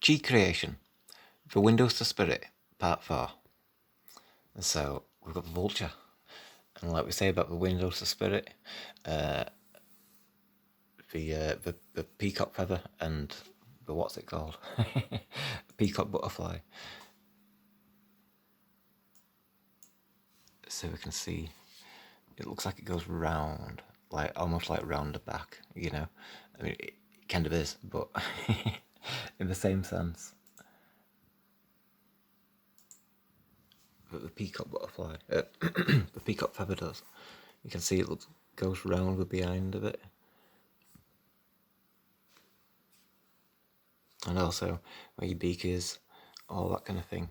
Chi Creation, The Windows to Spirit, Part 4. And so we've got the Vulture. And like we say about the Windows to Spirit, the peacock feather and the what's it called? Peacock butterfly. So we can see it looks like it goes round, like almost like round the back, you know. I mean, it kind of is, but in the same sense. But the peacock butterfly, the peacock feather does. You can see it goes round the behind of it. And also where your beak is, all that kind of thing.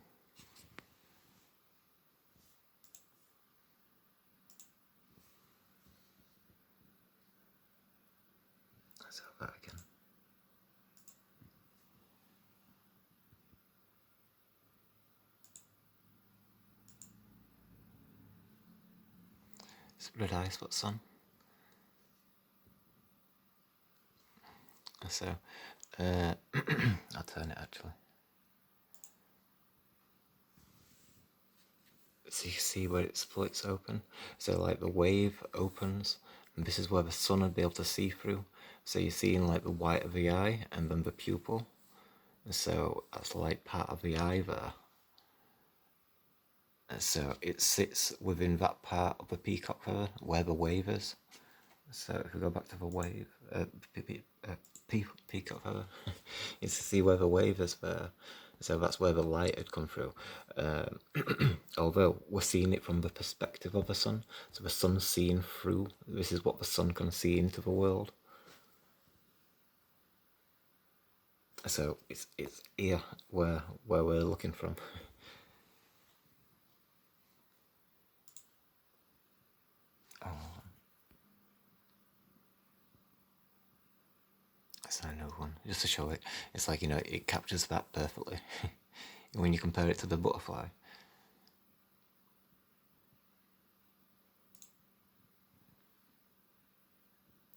Let's have that again. Red eye spots on. So, I'll turn it actually. So you can see where it splits open. So like the wave opens, and this is where the sun would be able to see through. So you're seeing like the white of the eye and then the pupil. And so that's like part of the eye there. And so it sits within that part of the peacock feather where the wave is. So if we go back to the wave, peacock feather, you can see where the wave is there. So that's where the light had come through. Although we're seeing it from the perspective of the sun, so the sun's seeing through. This is what the sun can see into the world. So it's here where we're looking from. That's another one, just to show it. It's like, you know, it captures that perfectly when you compare it to the butterfly.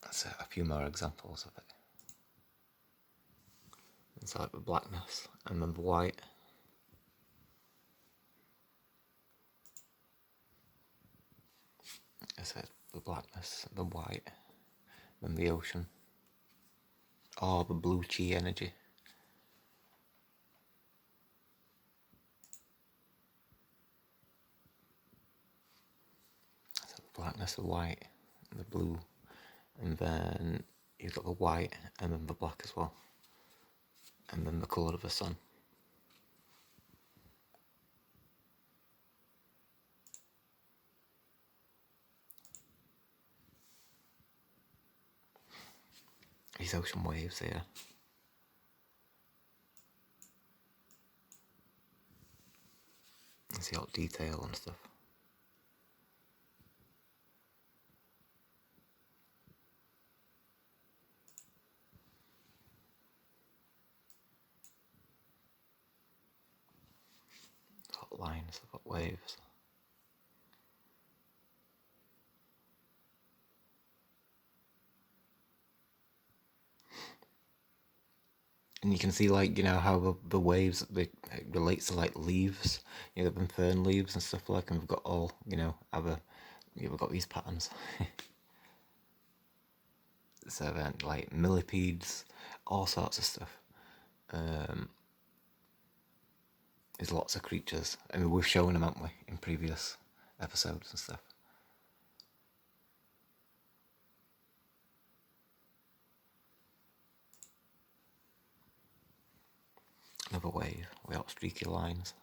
That's a few more examples of it. It's like the blackness and then the white. I said the blackness, the white, then the ocean. Oh, the blue chi energy. So the blackness, the white, and the blue, and then you've got the white and then the black as well, and then the colour of the sun. These ocean waves here. You see all the detail and stuff. Got lines, I've got waves. And you can see, like, you know, how the waves, it relates to like leaves, you know, the fern leaves and stuff like, and we've got all, you know, we've got these patterns. So then, like millipedes, all sorts of stuff. There's lots of creatures. I mean, we've shown them, haven't we, in previous episodes and stuff. Another wave without streaky lines.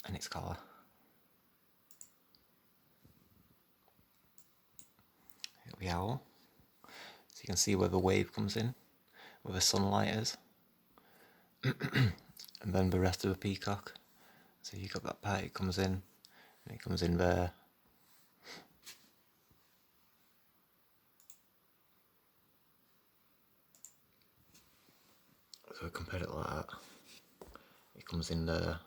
And its colour. The owl. So you can see where the wave comes in, where the sunlight is. And then the rest of the peacock. So you got that part, it comes in, and it comes in there. So I compare it like that. It comes in there.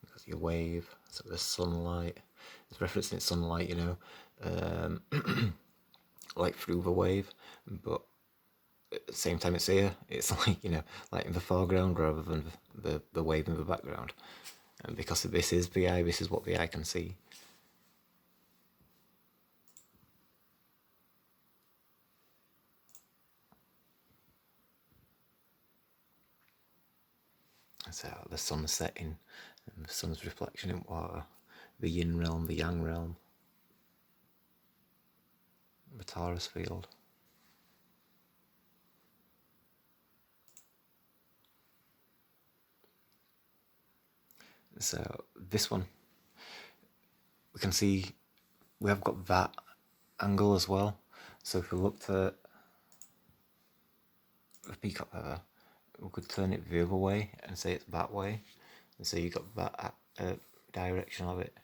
Because your wave, so the sunlight. It's referencing sunlight, you know. like through the wave, but at the same time it's here. It's like, you know, like in the foreground rather than the wave in the background. And because this is the eye, this is what the eye can see. So the sun setting and the sun's reflection in water, the yin realm, the yang realm, the Taurus field. So this one, we can see we have got that angle as well. So if we looked at the peacock feather, we could turn it the other way and say it's that way. And so you got that direction of it.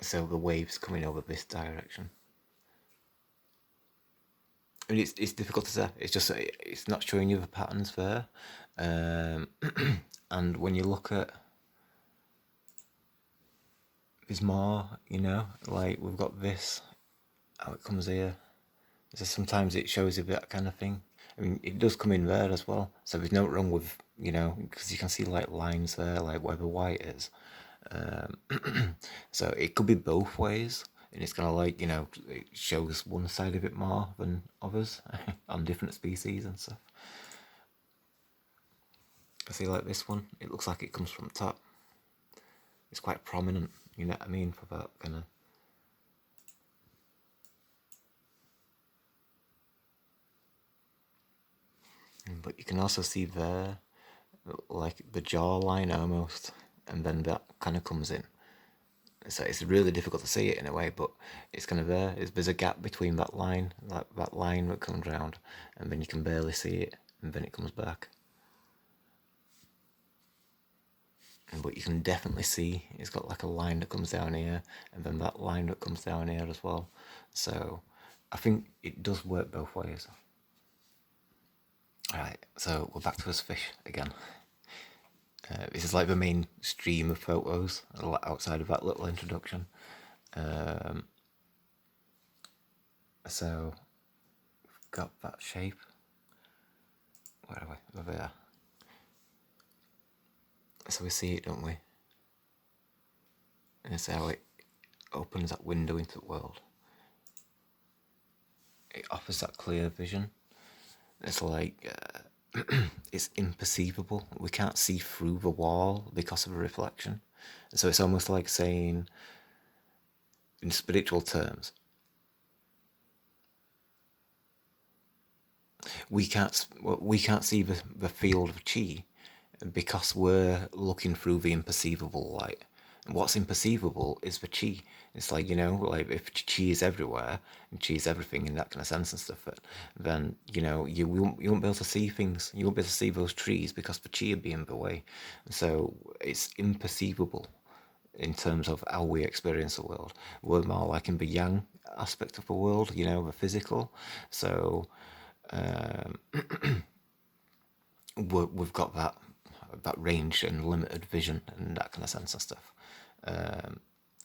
So the wave's coming over this direction. And it's difficult to say. It's just, it's not showing you the patterns there. And when you look at, there's more, you know, like we've got this, how it comes here. So sometimes it shows you that kind of thing. I mean, it does come in there as well. So there's no wrong with, you know, because you can see like lines there, like where the white is. So it could be both ways. And it's kind of like, you know, it shows one side of it more than others on different species and stuff. I see like this one, it looks like it comes from the top. It's quite prominent, you know what I mean, for that kind of. But you can also see there, like the jawline almost, and then that kind of comes in. So it's really difficult to see it in a way, but it's kind of there. There's a gap between that line, that line that comes round, and then you can barely see it, and then it comes back. But you can definitely see it's got like a line that comes down here, and then that line that comes down here as well. So I think it does work both ways. Alright, so we're back to this fish again. This is like the main stream of photos outside of that little introduction. So we've got that shape. Where are we? Over there. So we see it, don't we? And it's how it opens that window into the world. It offers that clear vision. It's like it's imperceivable. We can't see through the wall because of a reflection. So it's almost like saying, in spiritual terms, we can't see the field of chi because we're looking through the imperceivable light. And what's imperceivable is the chi. It's like, you know, like if chi is everywhere and chi is everything in that kind of sense and stuff, then, you know, you won't be able to see things. You won't be able to see those trees because the chi would be in the way. So it's imperceivable in terms of how we experience the world. We're more like in the yang aspect of the world, you know, the physical. So we've got that range and limited vision and that kind of sense and stuff.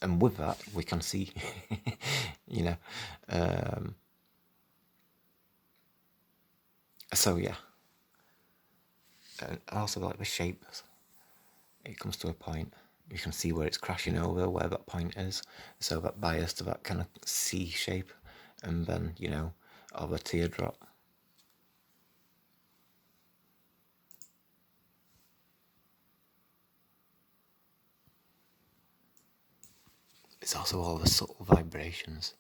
And with that, we can see, you know. So yeah. And also like the shapes. It comes to a point. You can see where it's crashing over, where that point is. So that bias to that kind of C shape, and then, you know, of a teardrop. It's also all the subtle vibrations.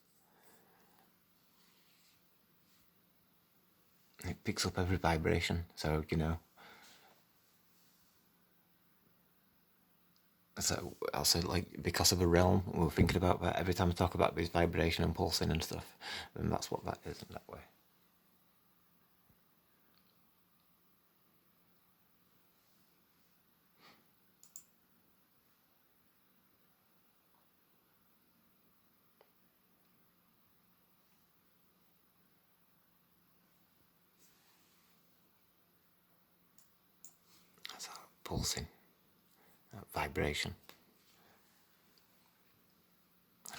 It picks up every vibration, so, you know. So also, like, because of the realm, we're thinking about that every time we talk about this vibration and pulsing and stuff, then that's what that is in that way. That's our pulsing, that vibration.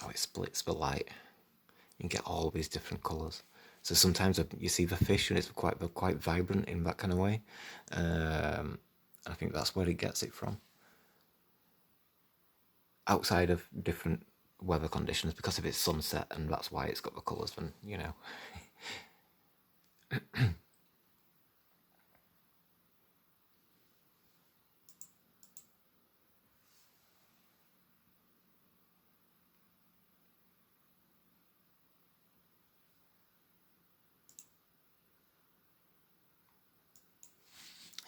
how it splits the light. You can get all these different colours. So sometimes you see the fish and it's quite vibrant in that kind of way. I think that's where it gets it from. Outside of different weather conditions, because if it's sunset and that's why it's got the colours, then, you know.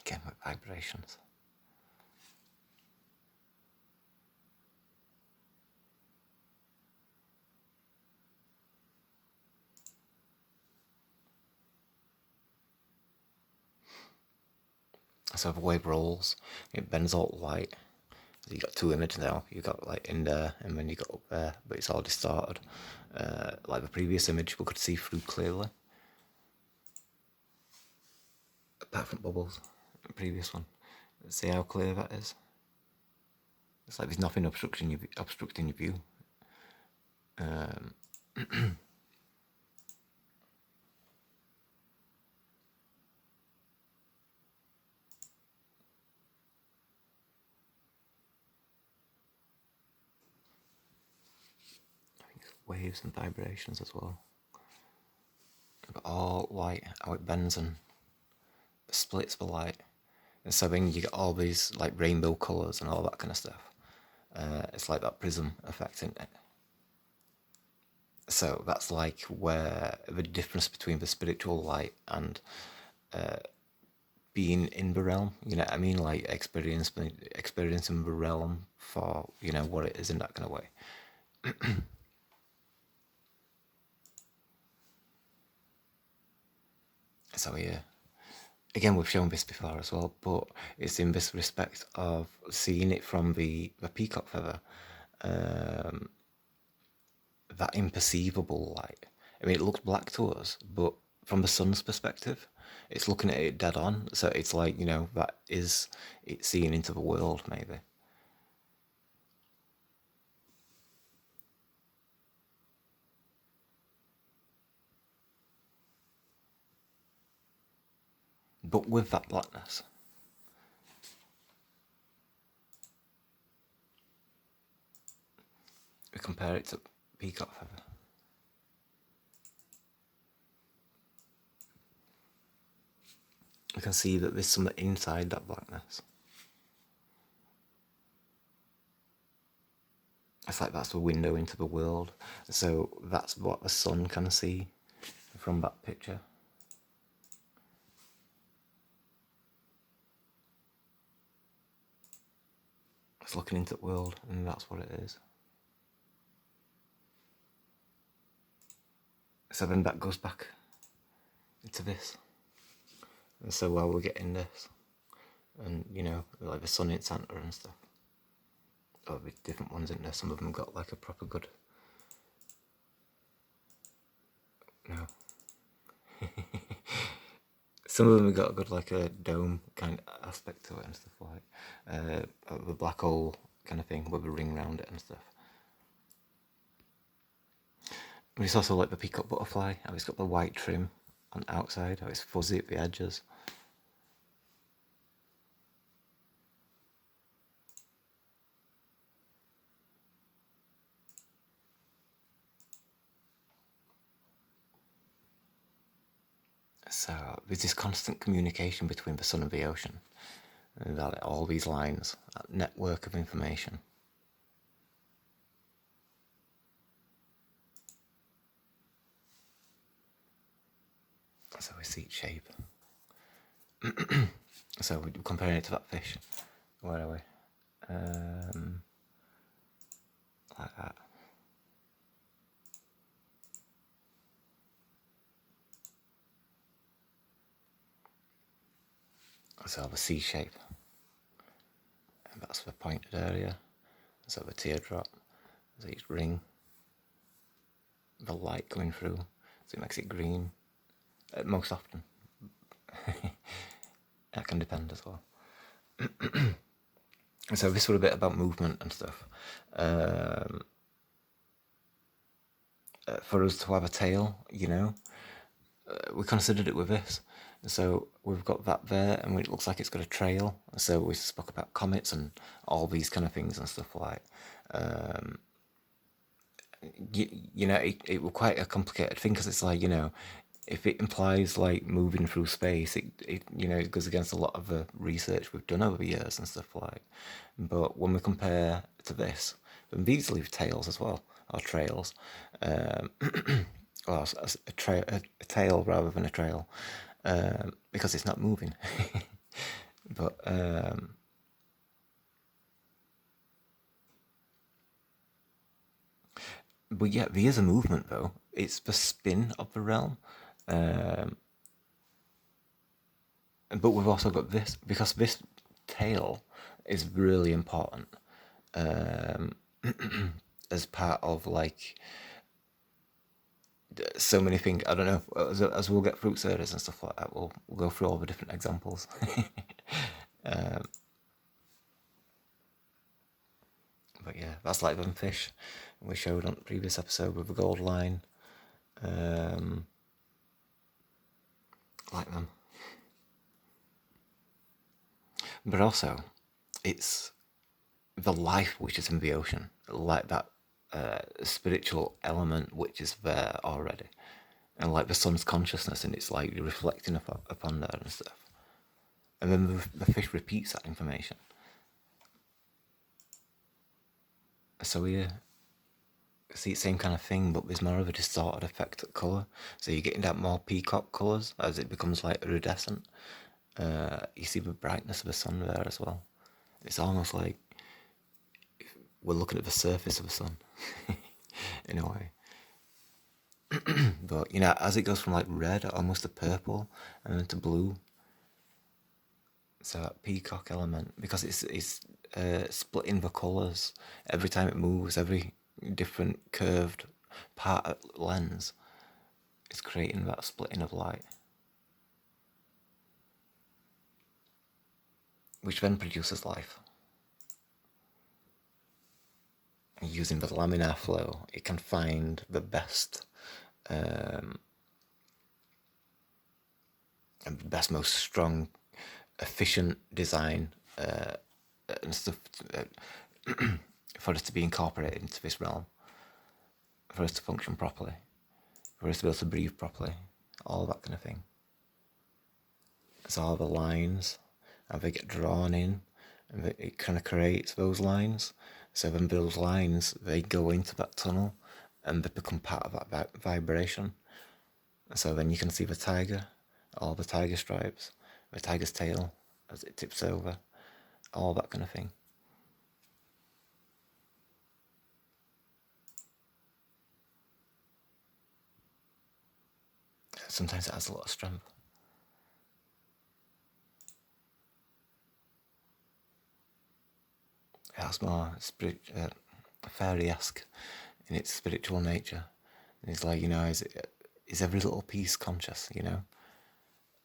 Again, with vibrations. So the wave rolls, it bends all light. So you got two images now. You got like in there, and then you got up there, but it's all distorted. Like the previous image, we could see through clearly. Apart from bubbles, the previous one. See how clear that is. It's like there's nothing obstructing your view. Waves and vibrations as well. But all light, how it bends and splits the light. And so then you get all these like rainbow colours and all that kind of stuff. It's like that prism effect, isn't it? So that's like where the difference between the spiritual light and being in the realm, you know what I mean? Like experiencing the realm for, you know, what it is in that kind of way. So yeah, again, we've shown this before as well, but it's in this respect of seeing it from the peacock feather, that imperceivable light. I mean, it looks black to us, but from the sun's perspective, it's looking at it dead on. So it's like, you know, that is it seeing into the world, maybe. But with that blackness. We compare it to peacock feather. We can see that there's something inside that blackness. It's like that's the window into the world. So that's what the sun can see from that picture. It's looking into the world, and that's what it is. So then that goes back into this. And so while we're getting this, and you know, like the sun in Santa and stuff, oh, there's different ones in there. Some of them got like a proper good. No. Some of them have got a good like a dome kind of aspect to it and stuff, like the black hole kind of thing with a ring around it and stuff. But it's also like the peacock butterfly, how it's got the white trim on the outside, how it's fuzzy at the edges. So there's this constant communication between the sun and the ocean, and that all these lines, that network of information. So we see its shape. So we're comparing it to that fish. Where are we? Like that. So the C shape. And that's the pointed area. So the teardrop. So each ring. The light going through. So it makes it green. Most often. That can depend as well. So this was a bit about movement and stuff. for us to have a tail, we considered it with this. So we've got that there, and it looks like it's got a trail. So we spoke about comets and all these kind of things and stuff like. It was quite a complicated thing because it's like if it implies like moving through space, it goes against a lot of the research we've done over the years and stuff like. But when we compare to this, then these leave tails as well, or trails, well, a tail rather than a trail, because it's not moving. But yeah, there is a movement though. It's the spin of the realm. But we've also got this, because this tail is really important as part of like so many things. I don't know, as we'll get fruit service and stuff like that, we'll go through all the different examples. But yeah, that's like them fish we showed on the previous episode with the gold line. Like them. But also, it's the life which is in the ocean, like that spiritual element which is there already, and like the sun's consciousness, and it's like reflecting upon that and stuff. And then the fish repeats that information. So we see the same kind of thing, but there's more of a distorted effect at colour. So you're getting that more peacock colours as it becomes like iridescent. You see the brightness of the sun there as well. It's almost like we're looking at the surface of the sun in a way. But as it goes from like red almost to purple and then to blue, so that peacock element, because it's splitting the colours every time it moves, every different curved part of lens is creating that splitting of light, which then produces life. And using the laminar flow, it can find the best and the best, most strong, efficient design and stuff for us to be incorporated into this realm, for us to function properly, for us to be able to breathe properly, all that kind of thing. So all the lines, and they get drawn in, and it kind of creates those lines. So then those lines, they go into that tunnel, and they become part of that vibration. So then you can see the tiger, all the tiger stripes, the tiger's tail as it tips over, all that kind of thing. Sometimes it has a lot of strength. It has more fairy-esque in its spiritual nature. And it's like, is every little piece conscious,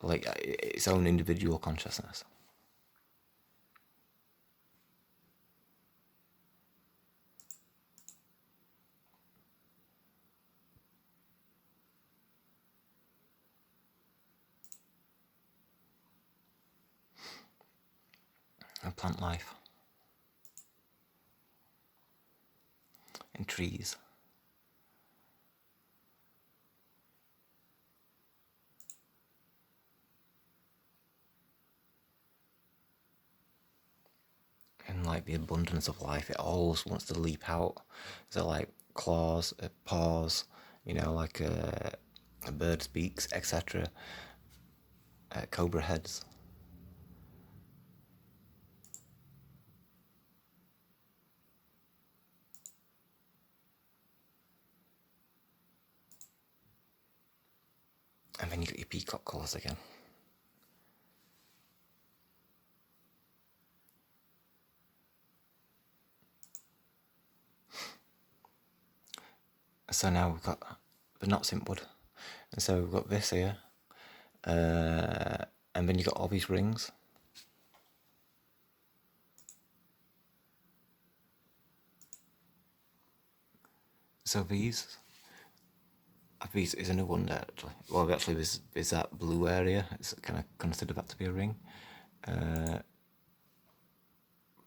like its own individual consciousness. And plant life in trees. And like the abundance of life, it always wants to leap out. So like claws, paws, like a bird's beaks, etc. Cobra heads. And then you got your peacock colours again. So now we've got the knots in wood. And so we've got this here. And then you got all these rings. So these Is a new one there, actually. Well, actually, there's that blue area. It's kind of consider that to be a ring.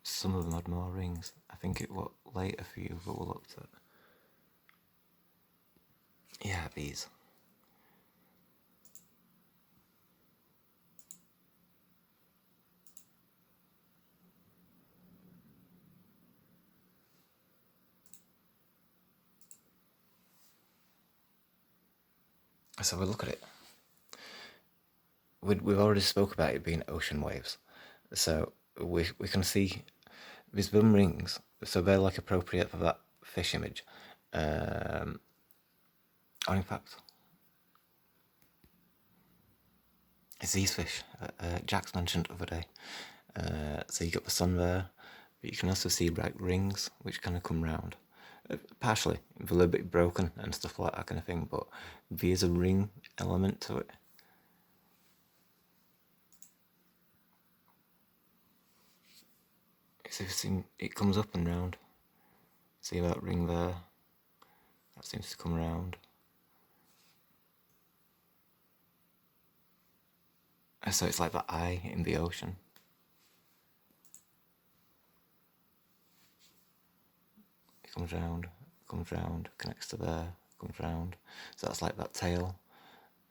Some of them had more rings. I think it was later for you, but we'll look at. Yeah, these. So we look at it. We've already spoke about it being ocean waves. So we can see these boom rings. So they're like appropriate for that fish image. Or in fact, it's these fish Jack's mentioned the other day. So you got the sun there, but you can also see bright rings which kind of come round. Partially, they're a little bit broken and stuff like that kind of thing, but there's a ring element to it. So it comes up and round. See that ring there? That seems to come around. So it's like that eye in the ocean. It comes round, connects to there, comes round. So that's like that tail.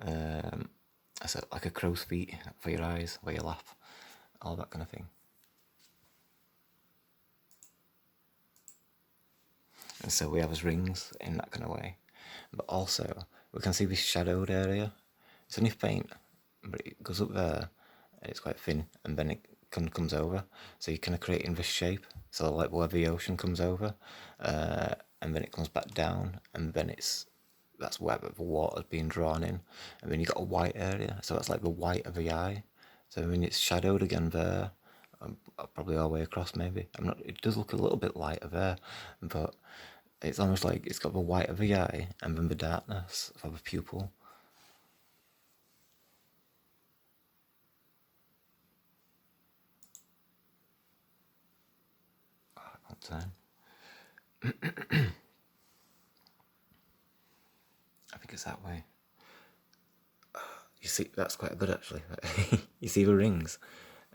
So like a crow's feet for your eyes, where you laugh, all that kind of thing. And so we have his rings in that kind of way. But also, we can see this shadowed area. It's only faint, but it goes up there, and it's quite thin, and then it comes over. So you're kind of creating this shape. So like where the ocean comes over, and then it comes back down, and then that's where the water's being drawn in. And then you got a white area, so that's like the white of the eye. So I mean, it's shadowed again there, probably all the way across maybe. It does look a little bit lighter there, but it's almost like it's got the white of the eye and then the darkness of the pupil. Time. I think it's that way. You see, that's quite good actually. You see the rings?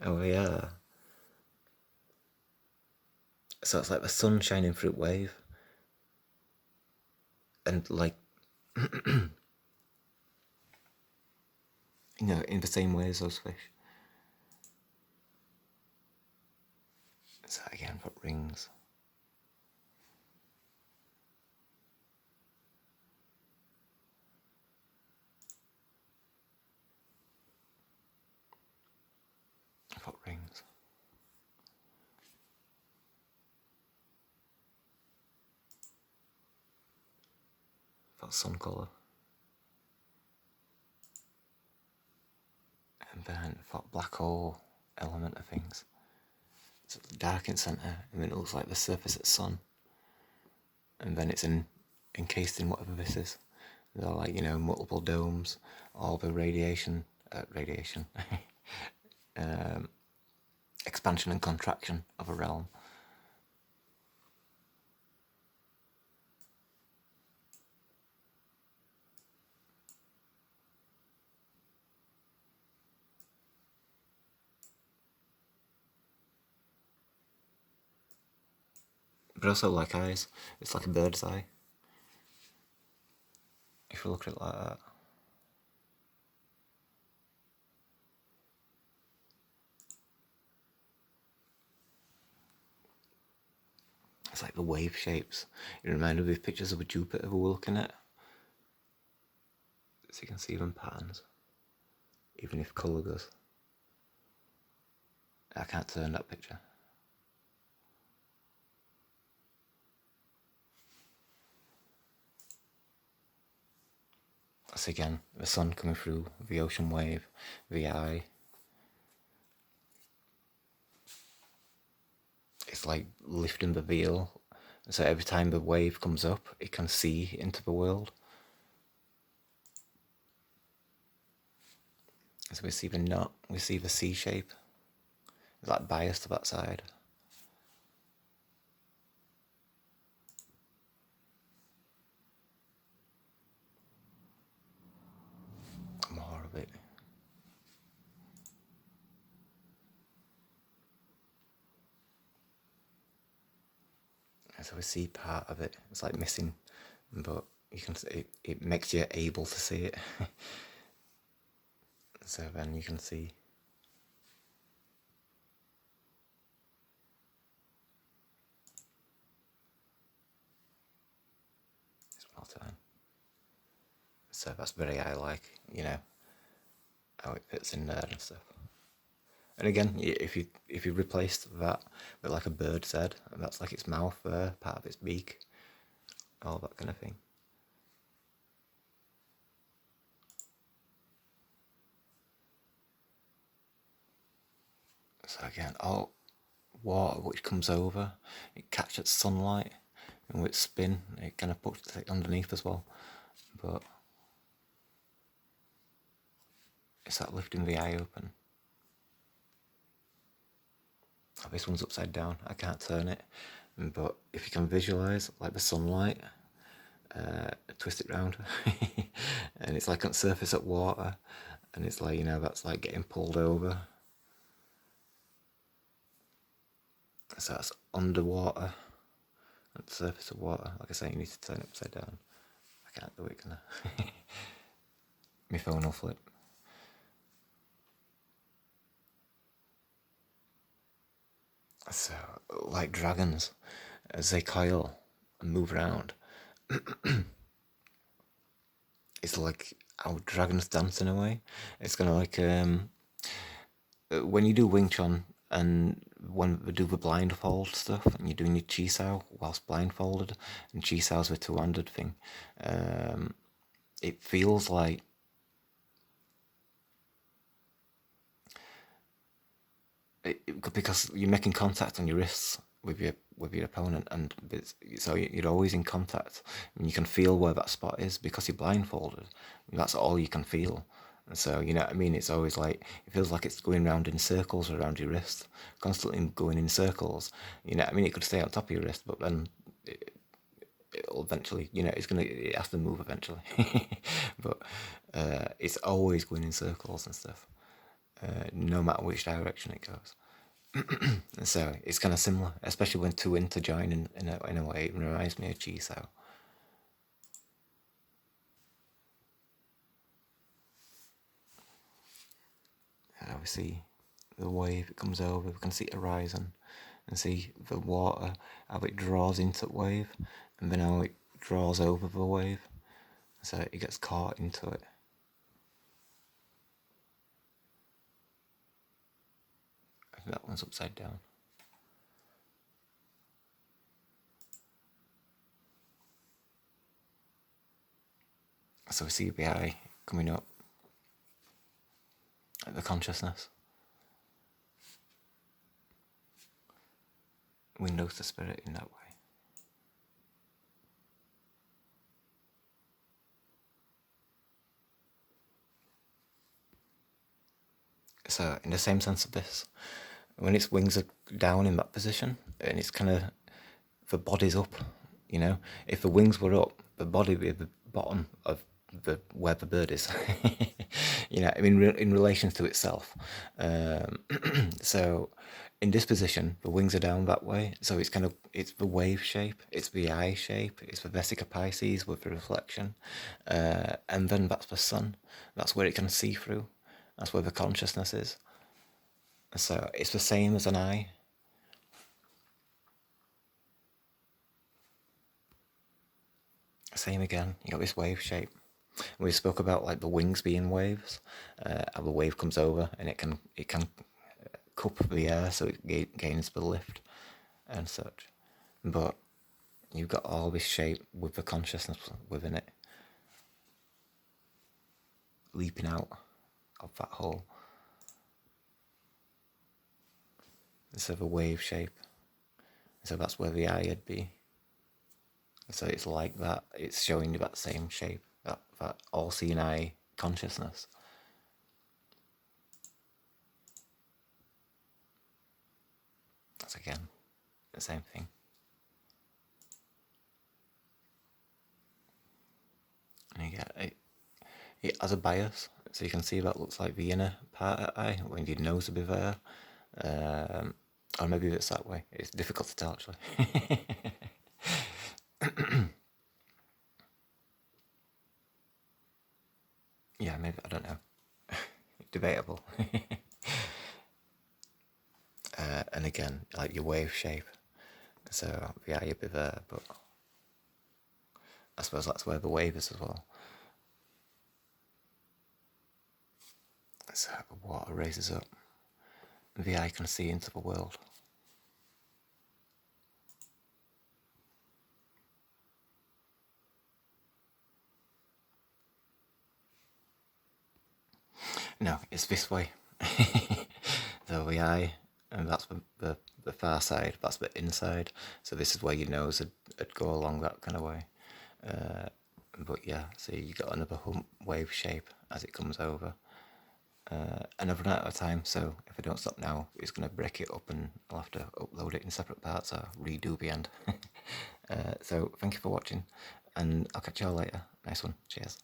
Oh yeah. So it's like the sun shining through wave. And like, in the same way as those fish. So again, for rings. For rings. For sun colour. And then for black hole element of things. So it's dark in centre, and then it looks like the surface of the sun. And then it's encased in whatever this is. They're like, multiple domes, all the radiation, expansion and contraction of a realm. But also like eyes, it's like a bird's eye. If you look at it like that. It's like the wave shapes. It reminded me of pictures of a Jupiter we were looking at. So you can see them patterns. Even if colour goes. I can't turn that picture. That's again the sun coming through the ocean wave, the eye. It's like lifting the veil. So every time the wave comes up, it can see into the world. So we see the knot, we see the C shape. It's like biased to that side. So we see part of it. It's like missing, but you can see it makes you able to see it. So then you can see. It's well done. So that's very I like, how it fits in there and stuff. And again, if you replaced that with like a bird's head, and that's like its mouth there, part of its beak, all that kind of thing. So again, water which comes over, it catches sunlight, and with spin, it kind of puts it underneath as well. But it's that lifting the eye open. Oh, this one's upside down. I can't turn it. But if you can visualize like the sunlight, twist it round, and it's like on the surface of water, and it's like that's like getting pulled over. So that's underwater, at the surface of water. Like I say, you need to turn it upside down. I can't do it, can I? My phone will flip. So, like dragons, as they coil and move around, it's like how dragons dance in a way. It's kind of like when you do Wing Chun and when we do the blindfold stuff and you're doing your Chi Sao whilst blindfolded, and Chi Sao's the two-handed thing, it feels like because you're making contact on your wrists with your opponent, and so you're always in contact, and you can feel where that spot is because you're blindfolded. That's all you can feel. And so you know what I mean. It's always like it feels like it's going round in circles around your wrist, constantly going in circles. You know what I mean. It could stay on top of your wrist, but then it'll eventually, it has to move eventually. But it's always going in circles and stuff, no matter which direction it goes. So it's kind of similar, especially when two interjoin in a way. It reminds me of Chi Sao. We see the wave, it comes over, we can see it horizon, and see the water, how it draws into the wave, and then how it draws over the wave, so it gets caught into it. I think that one's upside down. So we see the eye coming up, the consciousness. Windows to spirit in that way. So in the same sense of this, when its wings are down in that position, and it's kind of, the body's up, if the wings were up, the body would be at the bottom of where the bird is. In relation to itself. So in this position, the wings are down that way, so it's the wave shape, it's the eye shape, it's the Vesica Pisces with the reflection, and then that's the sun. That's where it can see through. That's where the consciousness is. So it's the same as an eye. Same again, you got this wave shape. We spoke about like the wings being waves, how the wave comes over and it can cup the air so it gains the lift and such. But you've got all this shape with the consciousness within it, leaping out of that hole. So the wave shape. So that's where the eye would be. So it's like that. It's showing you that same shape, that all-seeing eye consciousness. That's again the same thing. And you get it has a bias, so you can see that looks like the inner part of the eye when your nose will be there. Or maybe it's that way. It's difficult to tell actually. debatable. And again, like your wave shape. So VI would be there, but I suppose that's where the wave is as well. So the water raises up. VI can see into the world. No, it's this way. So VI, and that's the far side, that's the inside. So this is where your nose would go along that kind of way. But yeah, so you got another hump wave shape as it comes over. And I've run out of time, so if I don't stop now, it's going to break it up and I'll have to upload it in separate parts or redo the end. So thank you for watching, and I'll catch you all later. Nice one. Cheers.